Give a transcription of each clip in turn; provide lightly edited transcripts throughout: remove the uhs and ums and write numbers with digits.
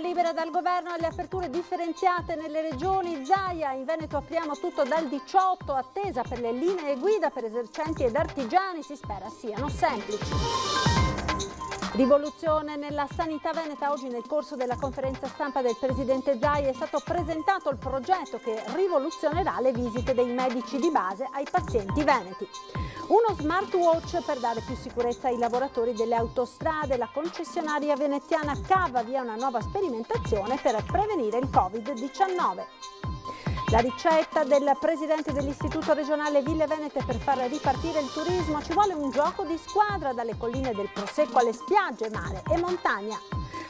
Via libera dal governo alle aperture differenziate nelle regioni. Zaia, in Veneto apriamo tutto dal 18, attesa per le linee guida per esercenti ed artigiani, si spera siano semplici. Rivoluzione nella sanità veneta. Oggi nel corso della conferenza stampa del presidente Zaia è stato presentato il progetto che rivoluzionerà le visite dei medici di base ai pazienti veneti. Uno smartwatch per dare più sicurezza ai lavoratori delle autostrade. La concessionaria veneziana cava via una nuova sperimentazione per prevenire il Covid-19. La ricetta del presidente dell'Istituto regionale Ville Venete per far ripartire il turismo: ci vuole un gioco di squadra dalle colline del Prosecco alle spiagge, mare e montagna.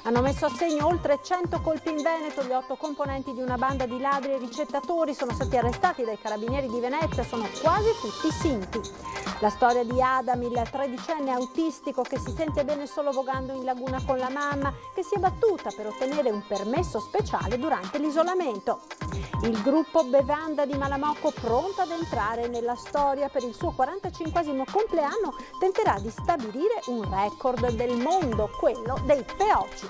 Hanno messo a segno oltre 100 colpi in Veneto. Gli 8 componenti di una banda di ladri e ricettatori sono stati arrestati dai carabinieri di Venezia, sono quasi tutti sinti. La storia di Adam, il 13enne autistico che si sente bene solo vogando in laguna con la mamma, che si è battuta per ottenere un permesso speciale durante l'isolamento. Il gruppo Bevanda di Malamocco, pronto ad entrare nella storia per il suo 45esimo compleanno, tenterà di stabilire un record del mondo, quello dei peoci.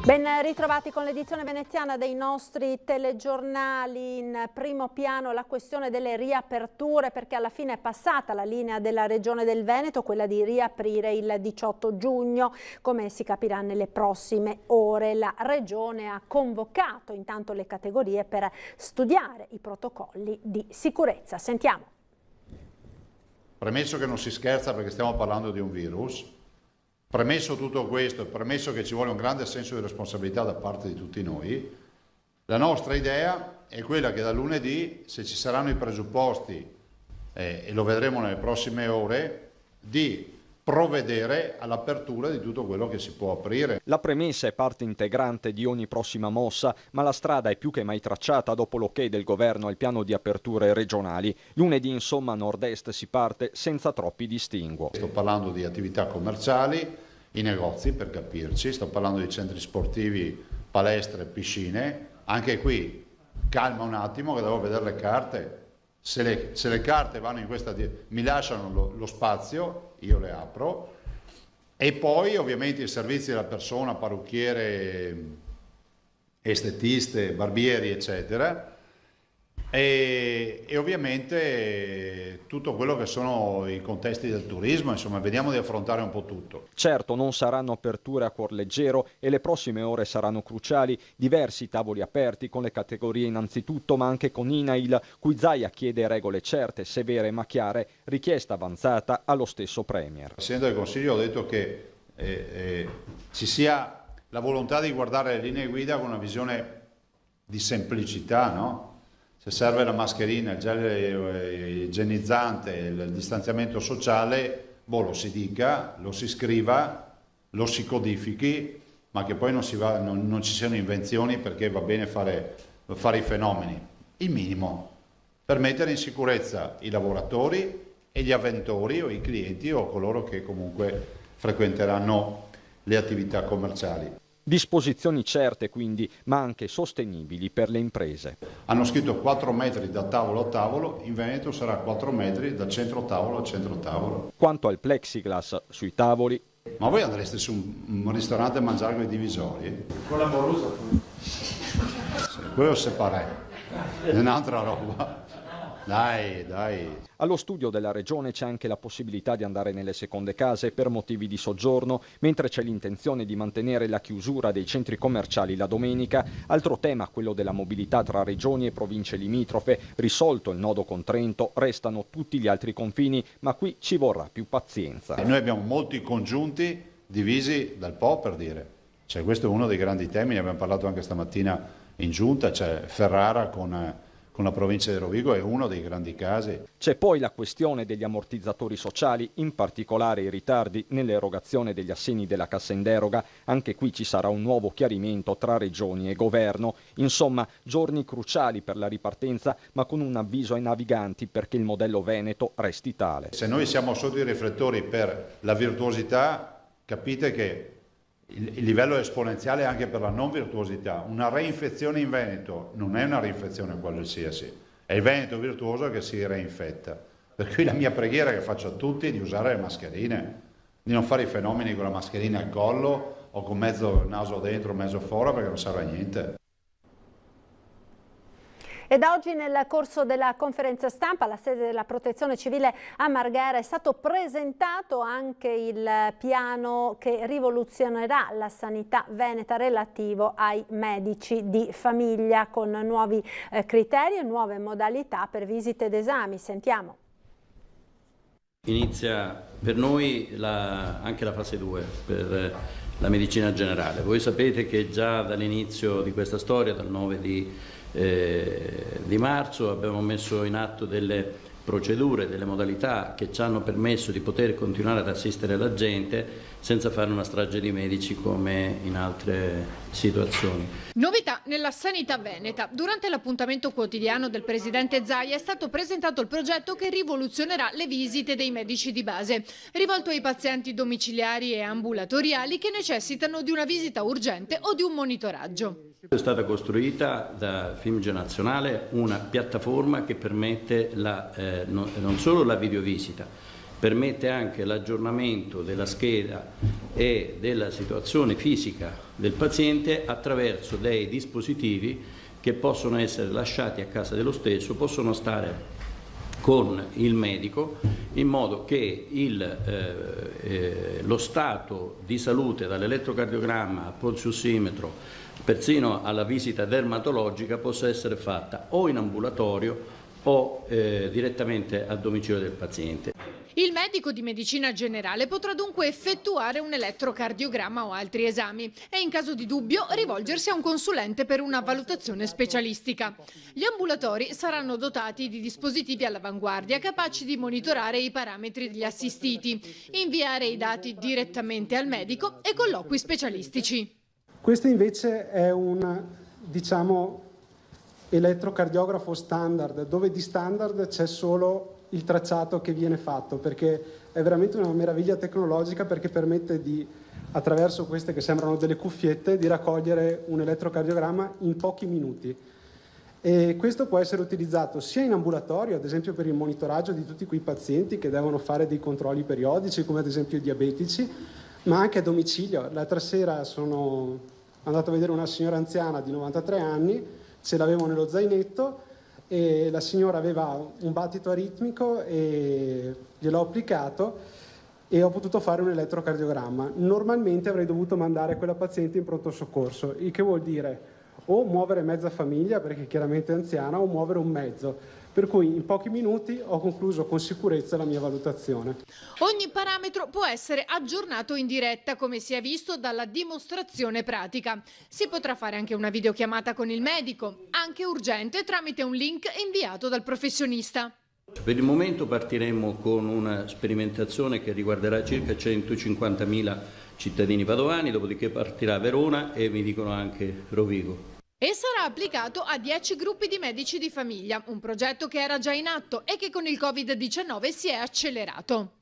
Ben ritrovati con l'edizione veneziana dei nostri telegiornali. In primo piano la questione delle riaperture, perché alla fine è passata la linea della Regione del Veneto, quella di riaprire il 18 giugno. Come si capirà nelle prossime ore, la Regione ha convocato intanto le categorie per studiare i protocolli di sicurezza. Sentiamo. Premesso che non si scherza perché stiamo parlando di un virus, premesso tutto questo, premesso che ci vuole un grande senso di responsabilità da parte di tutti noi, la nostra idea è quella che da lunedì, se ci saranno i presupposti, e lo vedremo nelle prossime ore, di provvedere all'apertura di tutto quello che si può aprire. La premessa è parte integrante di ogni prossima mossa, ma la strada è più che mai tracciata dopo l'ok del governo al piano di aperture regionali. Lunedì, insomma, a nord-est si parte senza troppi distinguo. Sto parlando di attività commerciali, i negozi per capirci, sto parlando di centri sportivi, palestre, piscine. Anche qui, calma un attimo che devo vedere le carte. Se le carte vanno in questa mi lasciano lo spazio, io le apro. E poi ovviamente i servizi della persona, parrucchiere, estetiste, barbieri, eccetera. E ovviamente tutto quello che sono i contesti del turismo, insomma, vediamo di affrontare un po' tutto. Certo, non saranno aperture a cuor leggero e le prossime ore saranno cruciali. Diversi tavoli aperti con le categorie innanzitutto, ma anche con INAIL, cui Zaia chiede regole certe, severe ma chiare, richiesta avanzata allo stesso Premier. Il Presidente del Consiglio ha detto che ci sia la volontà di guardare le linee guida con una visione di semplicità, no? Se serve la mascherina, il gel igienizzante, il distanziamento sociale, lo si dica, lo si scriva, lo si codifichi, ma che poi non ci siano invenzioni perché va bene fare i fenomeni. Il minimo, per mettere in sicurezza i lavoratori e gli avventori o i clienti o coloro che comunque frequenteranno le attività commerciali. Disposizioni certe quindi, ma anche sostenibili per le imprese. Hanno scritto 4 metri da tavolo a tavolo, in Veneto sarà 4 metri da centro tavolo a centro tavolo. Quanto al plexiglass sui tavoli... Ma voi andreste su un ristorante a mangiare con i divisori? Con la morusa. Sì, quello separé, è un'altra roba. Dai. Allo studio della Regione c'è anche la possibilità di andare nelle seconde case per motivi di soggiorno, mentre c'è l'intenzione di mantenere la chiusura dei centri commerciali la domenica. Altro tema, quello della mobilità tra regioni e province limitrofe. Risolto il nodo con Trento, restano tutti gli altri confini, ma qui ci vorrà più pazienza. Noi abbiamo molti congiunti divisi dal Po, per dire. Cioè, questo è uno dei grandi temi, ne abbiamo parlato anche stamattina in giunta, cioè Ferrara con la provincia di Rovigo è uno dei grandi casi. C'è poi la questione degli ammortizzatori sociali, in particolare i ritardi nell'erogazione degli assegni della cassa in deroga. Anche qui ci sarà un nuovo chiarimento tra regioni e governo. Insomma, giorni cruciali per la ripartenza, ma con un avviso ai naviganti perché il modello veneto resti tale. Se noi siamo sotto i riflettori per la virtuosità, capite che il livello è esponenziale anche per la non virtuosità. Una reinfezione in Veneto non è una reinfezione qualsiasi, è il Veneto virtuoso che si reinfetta. Per cui la mia preghiera che faccio a tutti è di usare le mascherine, di non fare i fenomeni con la mascherina al collo o con mezzo naso dentro, mezzo fuori, perché non serve a niente. E da oggi nel corso della conferenza stampa alla sede della Protezione Civile a Marghera è stato presentato anche il piano che rivoluzionerà la sanità veneta relativo ai medici di famiglia, con nuovi criteri e nuove modalità per visite ed esami. Sentiamo. Inizia per noi anche la fase 2 per la medicina generale. Voi sapete che già dall'inizio di questa storia, dal 9 di marzo, abbiamo messo in atto delle procedure, delle modalità che ci hanno permesso di poter continuare ad assistere la gente senza fare una strage di medici come in altre situazioni. Novità nella sanità veneta. Durante l'appuntamento quotidiano del presidente Zaia è stato presentato il progetto che rivoluzionerà le visite dei medici di base, rivolto ai pazienti domiciliari e ambulatoriali che necessitano di una visita urgente o di un monitoraggio. È stata costruita da FIMG Nazionale una piattaforma che permette non solo la videovisita, permette anche l'aggiornamento della scheda e della situazione fisica del paziente attraverso dei dispositivi che possono essere lasciati a casa dello stesso, possono stare con il medico, in modo che lo stato di salute dall'elettrocardiogramma al polsiossimetro, persino alla visita dermatologica, possa essere fatta o in ambulatorio o direttamente al domicilio del paziente. Il medico di medicina generale potrà dunque effettuare un elettrocardiogramma o altri esami e in caso di dubbio rivolgersi a un consulente per una valutazione specialistica. Gli ambulatori saranno dotati di dispositivi all'avanguardia capaci di monitorare i parametri degli assistiti, inviare i dati direttamente al medico e colloqui specialistici. Questo invece è un, elettrocardiografo standard, dove di standard c'è solo il tracciato che viene fatto, perché è veramente una meraviglia tecnologica, perché permette di, attraverso queste che sembrano delle cuffiette, di raccogliere un elettrocardiogramma in pochi minuti. E questo può essere utilizzato sia in ambulatorio, ad esempio per il monitoraggio di tutti quei pazienti che devono fare dei controlli periodici, come ad esempio i diabetici, ma anche a domicilio. L'altra sera sono andato a vedere una signora anziana di 93 anni, ce l'avevo nello zainetto, e la signora aveva un battito aritmico e gliel'ho applicato e ho potuto fare un elettrocardiogramma. Normalmente avrei dovuto mandare quella paziente in pronto soccorso, il che vuol dire o muovere mezza famiglia, perché chiaramente è anziana, o muovere un mezzo. Per cui in pochi minuti ho concluso con sicurezza la mia valutazione. Ogni parametro può essere aggiornato in diretta, come si è visto dalla dimostrazione pratica. Si potrà fare anche una videochiamata con il medico, anche urgente, tramite un link inviato dal professionista. Per il momento partiremo con una sperimentazione che riguarderà circa 150.000 cittadini padovani, dopodiché partirà Verona e mi dicono anche Rovigo. E sarà applicato a 10 gruppi di medici di famiglia, un progetto che era già in atto e che con il Covid-19 si è accelerato.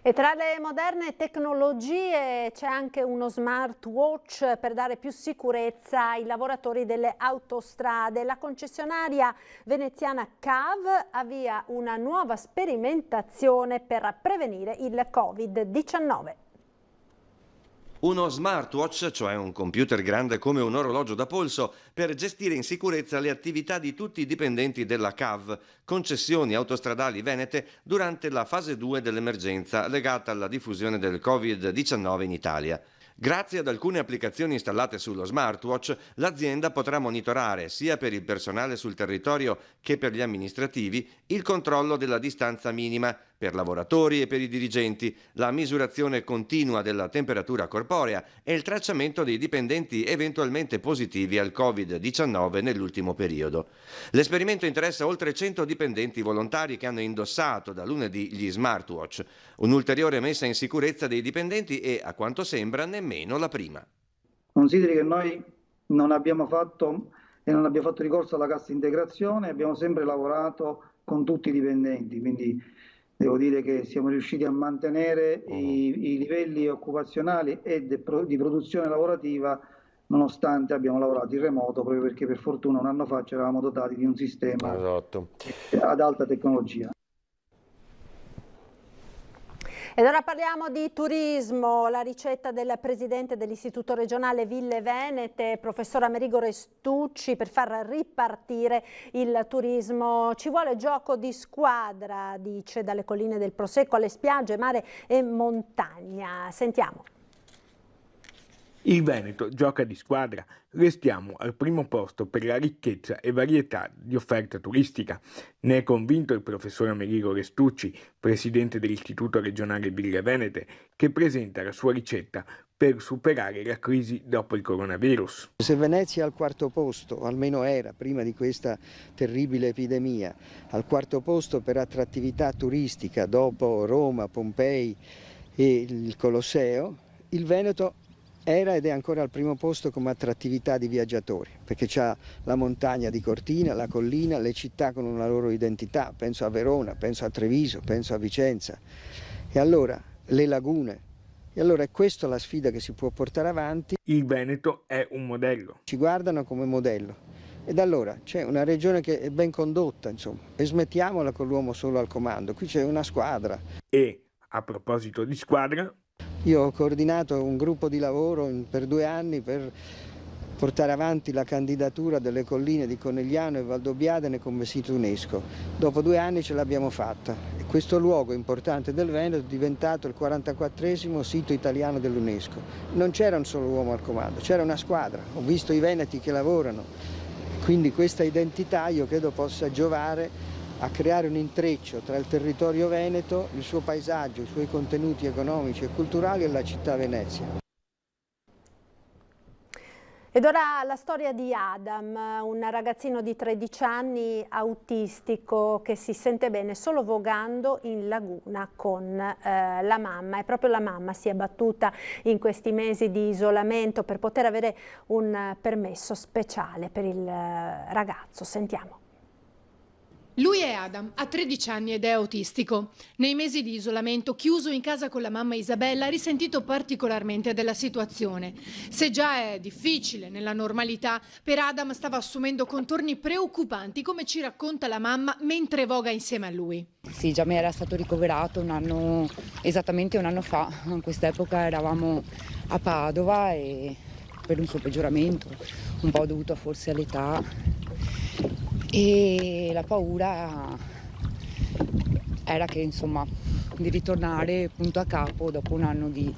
E tra le moderne tecnologie c'è anche uno smartwatch per dare più sicurezza ai lavoratori delle autostrade. La concessionaria veneziana CAV avvia una nuova sperimentazione per prevenire il Covid-19. Uno smartwatch, cioè un computer grande come un orologio da polso, per gestire in sicurezza le attività di tutti i dipendenti della CAV, concessioni autostradali venete, durante la fase 2 dell'emergenza legata alla diffusione del Covid-19 in Italia. Grazie ad alcune applicazioni installate sullo smartwatch, l'azienda potrà monitorare, sia per il personale sul territorio che per gli amministrativi, il controllo della distanza minima per lavoratori e per i dirigenti, la misurazione continua della temperatura corporea e il tracciamento dei dipendenti eventualmente positivi al Covid-19 nell'ultimo periodo. L'esperimento interessa oltre 100 dipendenti volontari che hanno indossato da lunedì gli smartwatch, un'ulteriore messa in sicurezza dei dipendenti e, a quanto sembra, nemmeno la prima. Consideri che noi non abbiamo fatto ricorso alla cassa integrazione, abbiamo sempre lavorato con tutti i dipendenti, quindi devo dire che siamo riusciti a mantenere i livelli occupazionali e di produzione lavorativa, nonostante abbiamo lavorato in remoto, proprio perché per fortuna un anno fa ci eravamo dotati di un sistema ad alta tecnologia. Ed ora parliamo di turismo, la ricetta del presidente dell'Istituto regionale Ville Venete, professor Amerigo Restucci, per far ripartire il turismo. Ci vuole gioco di squadra, dice, dalle colline del Prosecco alle spiagge, mare e montagna. Sentiamo. Il Veneto gioca di squadra, restiamo al primo posto per la ricchezza e varietà di offerta turistica. Ne è convinto il professor Amerigo Restucci, presidente dell'Istituto regionale Ville Venete, che presenta la sua ricetta per superare la crisi dopo il coronavirus. Se Venezia è al quarto posto, almeno era prima di questa terribile epidemia, al quarto posto per attrattività turistica dopo Roma, Pompei e il Colosseo, il Veneto era ed è ancora al primo posto come attrattività di viaggiatori, perché c'ha la montagna di Cortina, la collina, le città con una loro identità, penso a Verona, penso a Treviso, penso a Vicenza, e allora le lagune, e allora è questa la sfida che si può portare avanti. Il Veneto è un modello. Ci guardano come modello, ed allora c'è una regione che è ben condotta, insomma, e smettiamola con l'uomo solo al comando, qui c'è una squadra. E a proposito di squadra, io ho coordinato un gruppo di lavoro per 2 anni per portare avanti la candidatura delle colline di Conegliano e Valdobbiadene come sito UNESCO. Dopo 2 anni ce l'abbiamo fatta e questo luogo importante del Veneto è diventato il 44esimo sito italiano dell'UNESCO. Non c'era un solo uomo al comando, c'era una squadra. Ho visto i veneti che lavorano, quindi questa identità io credo possa giovare a creare un intreccio tra il territorio veneto, il suo paesaggio, i suoi contenuti economici e culturali e la città Venezia. Ed ora la storia di Adam, un ragazzino di 13 anni autistico che si sente bene solo vogando in laguna con la mamma, e proprio la mamma si è battuta in questi mesi di isolamento per poter avere un permesso speciale per il ragazzo. Sentiamo. Lui è Adam, ha 13 anni ed è autistico. Nei mesi di isolamento, chiuso in casa con la mamma Isabella, ha risentito particolarmente della situazione. Se già è difficile nella normalità, per Adam stava assumendo contorni preoccupanti, come ci racconta la mamma mentre voga insieme a lui. Sì, già mi era stato ricoverato esattamente un anno fa. In quest'epoca eravamo a Padova e per un suo peggioramento, un po' dovuto forse all'età. E la paura era che, insomma, di ritornare punto a capo dopo un anno di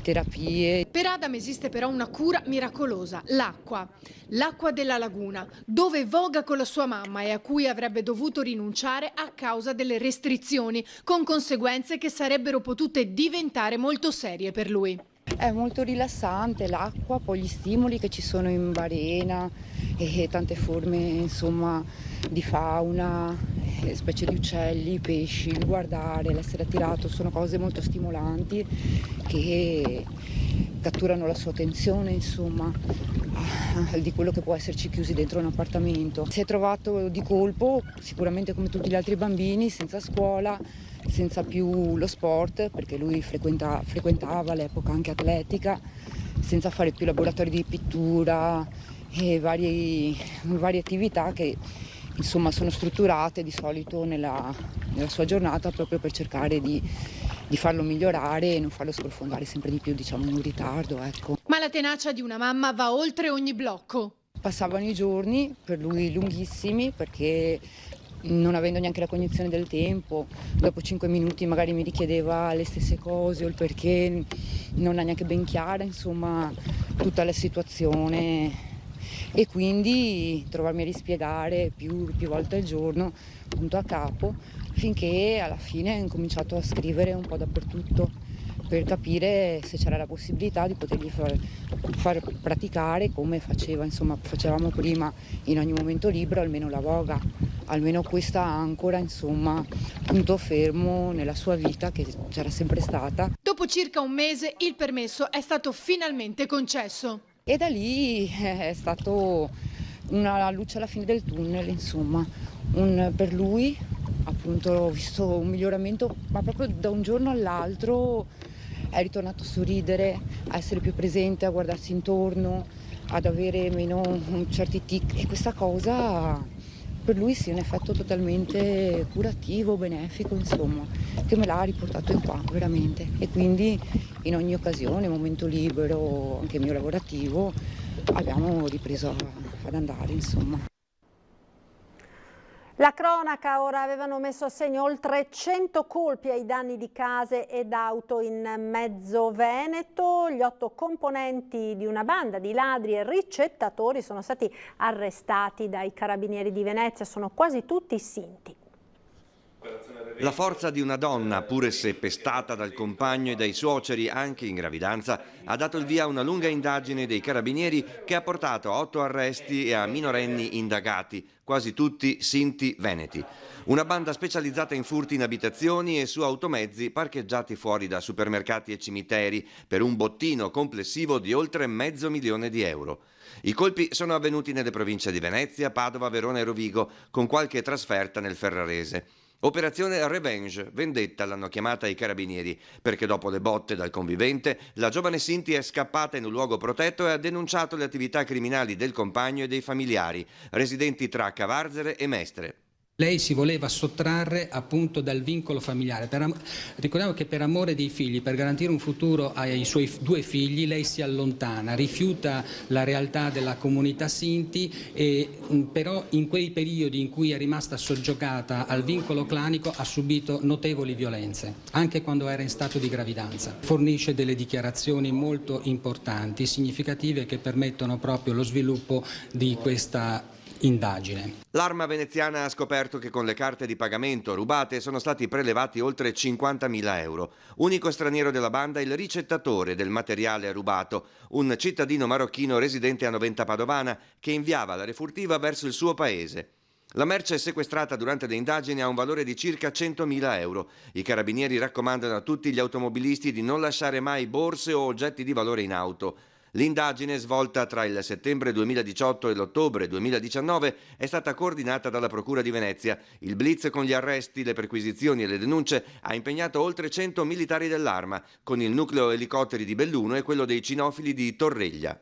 terapie. Per Adam esiste però una cura miracolosa, l'acqua. L'acqua della laguna, dove voga con la sua mamma e a cui avrebbe dovuto rinunciare a causa delle restrizioni, con conseguenze che sarebbero potute diventare molto serie per lui. È molto rilassante l'acqua, poi gli stimoli che ci sono in barena e tante forme, insomma, di fauna, specie di uccelli, pesci, il guardare, l'essere attirato, sono cose molto stimolanti che catturano la sua attenzione, insomma, di quello che può esserci chiusi dentro un appartamento. Si è trovato di colpo, sicuramente come tutti gli altri bambini, senza scuola, senza più lo sport, perché lui frequentava all'epoca anche atletica, senza fare più laboratori di pittura e varie attività che, insomma, sono strutturate di solito nella sua giornata proprio per cercare di farlo migliorare e non farlo sprofondare sempre di più, diciamo, in un ritardo, ecco. Ma la tenacia di una mamma va oltre ogni blocco. Passavano i giorni, per lui lunghissimi, perché non avendo neanche la cognizione del tempo, dopo 5 minuti magari mi richiedeva le stesse cose o il perché non ha neanche ben chiara, insomma, tutta la situazione, e quindi trovarmi a rispiegare più volte al giorno, punto a capo, finché alla fine ho incominciato a scrivere un po' dappertutto per capire se c'era la possibilità di potergli far praticare come facevamo prima, in ogni momento libero, almeno la voga, almeno questa ancora, insomma, punto fermo nella sua vita che c'era sempre stata. Dopo circa un mese il permesso è stato finalmente concesso. E da lì è stato una luce alla fine del tunnel, insomma, per lui appunto ho visto un miglioramento, ma proprio da un giorno all'altro è ritornato a sorridere, a essere più presente, a guardarsi intorno, ad avere meno certi tic, e questa cosa per lui sia un effetto totalmente curativo, benefico, insomma, che me l'ha riportato in qua, veramente. E quindi in ogni occasione, momento libero, anche mio lavorativo, abbiamo ripreso ad andare, insomma. La cronaca ora avevano messo a segno oltre 100 colpi ai danni di case ed auto in mezzo Veneto. Gli 8 componenti di una banda di ladri e ricettatori sono stati arrestati dai carabinieri di Venezia, sono quasi tutti sinti. La forza di una donna, pure se pestata dal compagno e dai suoceri anche in gravidanza, ha dato il via a una lunga indagine dei carabinieri che ha portato a 8 arresti e a minorenni indagati, quasi tutti sinti veneti. Una banda specializzata in furti in abitazioni e su automezzi parcheggiati fuori da supermercati e cimiteri per un bottino complessivo di oltre €500.000. I colpi sono avvenuti nelle province di Venezia, Padova, Verona e Rovigo, con qualche trasferta nel Ferrarese. Operazione Revenge, vendetta l'hanno chiamata i carabinieri, perché dopo le botte dal convivente, la giovane Sinti è scappata in un luogo protetto e ha denunciato le attività criminali del compagno e dei familiari, residenti tra Cavarzere e Mestre. Lei si voleva sottrarre appunto dal vincolo familiare. Ricordiamo che per amore dei figli, per garantire un futuro ai suoi 2 figli, lei si allontana, rifiuta la realtà della comunità Sinti, però in quei periodi in cui è rimasta soggiogata al vincolo clanico ha subito notevoli violenze, anche quando era in stato di gravidanza. Fornisce delle dichiarazioni molto importanti, significative, che permettono proprio lo sviluppo di questa indagine. L'Arma veneziana ha scoperto che con le carte di pagamento rubate sono stati prelevati oltre €50.000. Unico straniero della banda il ricettatore del materiale rubato, un cittadino marocchino residente a Noventa Padovana che inviava la refurtiva verso il suo paese. La merce sequestrata durante le indagini ha un valore di circa €100.000. I carabinieri raccomandano a tutti gli automobilisti di non lasciare mai borse o oggetti di valore in auto. L'indagine, svolta tra il settembre 2018 e l'ottobre 2019, è stata coordinata dalla Procura di Venezia. Il blitz con gli arresti, le perquisizioni e le denunce ha impegnato oltre 100 militari dell'Arma, con il nucleo elicotteri di Belluno e quello dei cinofili di Torreglia.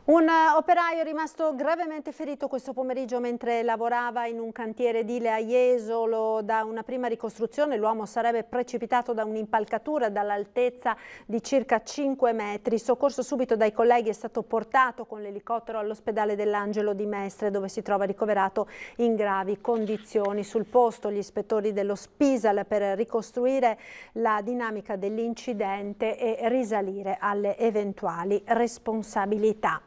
Un operaio è rimasto gravemente ferito questo pomeriggio mentre lavorava in un cantiere edile a Jesolo. Da una prima ricostruzione l'uomo sarebbe precipitato da un'impalcatura dall'altezza di circa 5 metri. Soccorso subito dai colleghi, è stato portato con l'elicottero all'ospedale dell'Angelo di Mestre, dove si trova ricoverato in gravi condizioni. Sul posto gli ispettori dello Spisal per ricostruire la dinamica dell'incidente e risalire alle eventuali responsabilità.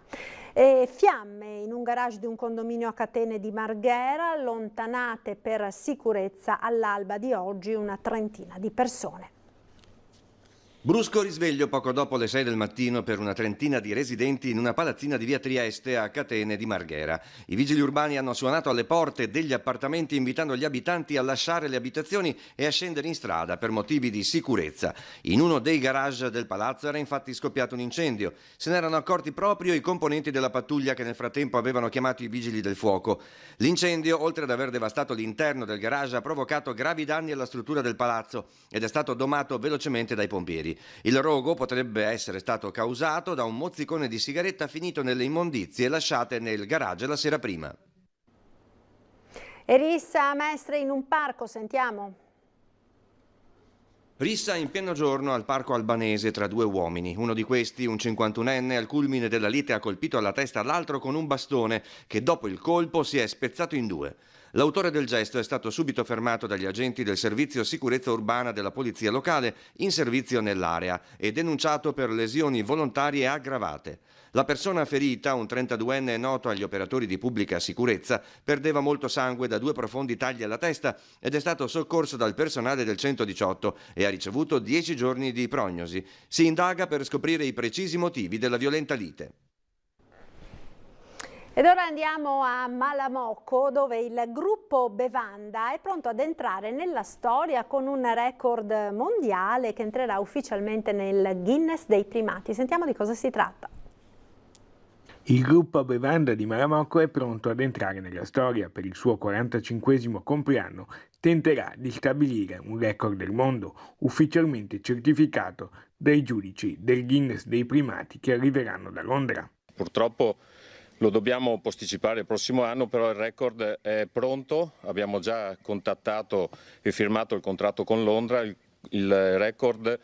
E fiamme in un garage di un condominio a Catene di Marghera, allontanate per sicurezza all'alba di oggi una trentina di persone. Brusco risveglio poco dopo le 6 del mattino per una trentina di residenti in una palazzina di via Trieste a Catene di Marghera. I vigili urbani hanno suonato alle porte degli appartamenti invitando gli abitanti a lasciare le abitazioni e a scendere in strada per motivi di sicurezza. In uno dei garage del palazzo era infatti scoppiato un incendio. Se ne erano accorti proprio i componenti della pattuglia che nel frattempo avevano chiamato i vigili del fuoco. L'incendio, oltre ad aver devastato l'interno del garage, ha provocato gravi danni alla struttura del palazzo ed è stato domato velocemente dai pompieri. Il rogo potrebbe essere stato causato da un mozzicone di sigaretta finito nelle immondizie lasciate nel garage la sera prima. E rissa a Mestre in un parco, sentiamo. Rissa in pieno giorno al parco albanese tra 2 uomini. Uno di questi, un 51enne, al culmine della lite ha colpito alla testa l'altro con un bastone che dopo il colpo si è spezzato in 2. L'autore del gesto è stato subito fermato dagli agenti del servizio sicurezza urbana della polizia locale in servizio nell'area e denunciato per lesioni volontarie aggravate. La persona ferita, un 32enne noto agli operatori di pubblica sicurezza, perdeva molto sangue da 2 profondi tagli alla testa ed è stato soccorso dal personale del 118 e ha ricevuto 10 giorni di prognosi. Si indaga per scoprire i precisi motivi della violenta lite. Ed ora andiamo a Malamocco, dove il gruppo Bevanda è pronto ad entrare nella storia con un record mondiale che entrerà ufficialmente nel Guinness dei primati. Sentiamo di cosa si tratta. Il gruppo Bevanda di Malamocco è pronto ad entrare nella storia. Per il suo 45esimo compleanno tenterà di stabilire un record del mondo ufficialmente certificato dai giudici del Guinness dei primati che arriveranno da Londra. Purtroppo lo dobbiamo posticipare il prossimo anno, però il record è pronto, abbiamo già contattato e firmato il contratto con Londra. Il record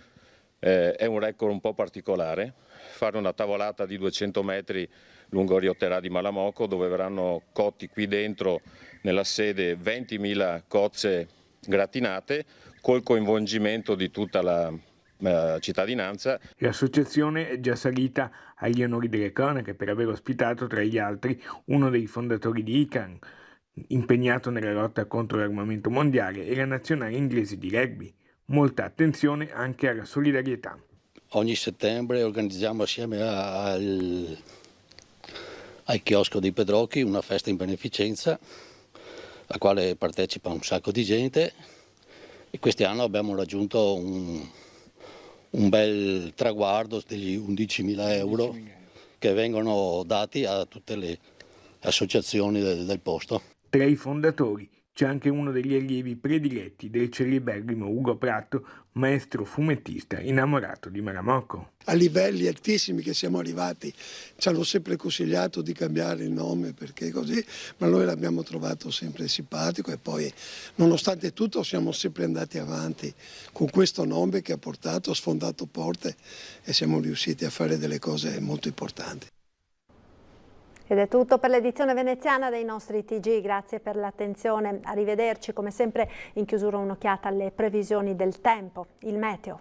è un record un po' particolare, fare una tavolata di 200 metri lungo Riotterà di Malamocco, dove verranno cotti qui dentro nella sede 20.000 cozze gratinate col coinvolgimento di tutta la cittadinanza. L'associazione è già salita agli onori delle cronache per aver ospitato tra gli altri uno dei fondatori di ICAN, impegnato nella lotta contro l'armamento mondiale, e la nazionale inglese di rugby. Molta attenzione anche alla solidarietà. Ogni settembre organizziamo assieme al chiosco dei Pedrocchi una festa in beneficenza, alla quale partecipa un sacco di gente, e quest'anno abbiamo raggiunto un bel traguardo degli 11.000 euro che vengono dati a tutte le associazioni del posto. Tra i fondatori c'è anche uno degli allievi prediletti del celeberrimo Ugo Prato, maestro fumettista innamorato di Malamocco. A livelli altissimi che siamo arrivati, ci hanno sempre consigliato di cambiare il nome perché così, ma noi l'abbiamo trovato sempre simpatico e poi nonostante tutto siamo sempre andati avanti con questo nome che ha sfondato porte e siamo riusciti a fare delle cose molto importanti. Ed è tutto per l'edizione veneziana dei nostri TG, grazie per l'attenzione, arrivederci. Come sempre in chiusura un'occhiata alle previsioni del tempo, il meteo.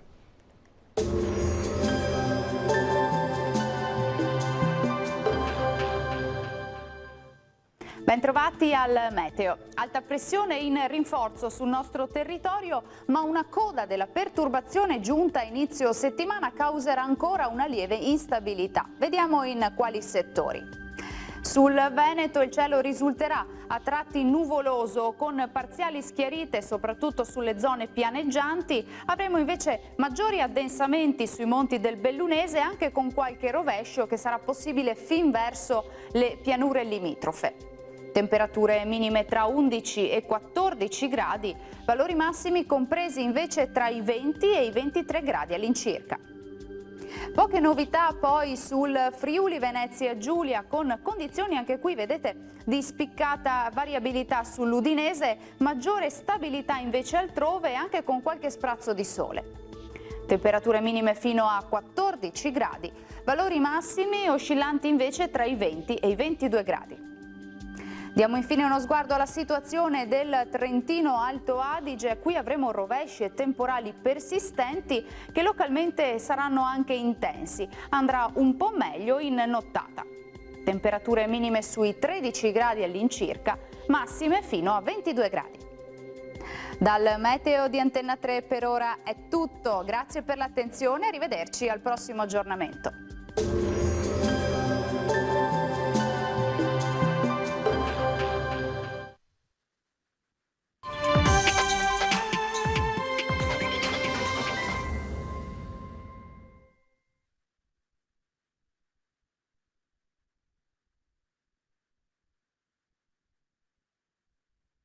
Bentrovati al meteo. Alta pressione in rinforzo sul nostro territorio, ma una coda della perturbazione giunta a inizio settimana causerà ancora una lieve instabilità. Vediamo in quali settori. Sul Veneto il cielo risulterà a tratti nuvoloso con parziali schiarite soprattutto sulle zone pianeggianti. Avremo invece maggiori addensamenti sui monti del Bellunese, anche con qualche rovescio che sarà possibile fin verso le pianure limitrofe. Temperature minime tra 11 e 14 gradi, valori massimi compresi invece tra i 20 e i 23 gradi all'incirca. Poche novità poi sul Friuli Venezia Giulia, con condizioni anche qui, vedete, di spiccata variabilità sull'Udinese, maggiore stabilità invece altrove, anche con qualche sprazzo di sole. Temperature minime fino a 14 gradi, valori massimi oscillanti invece tra i 20 e i 22 gradi. Diamo infine uno sguardo alla situazione del Trentino Alto Adige. Qui avremo rovesci e temporali persistenti che localmente saranno anche intensi. Andrà un po' meglio in nottata. Temperature minime sui 13 gradi all'incirca, massime fino a 22 gradi. Dal meteo di Antenna 3 per ora è tutto. Grazie per l'attenzione e arrivederci al prossimo aggiornamento.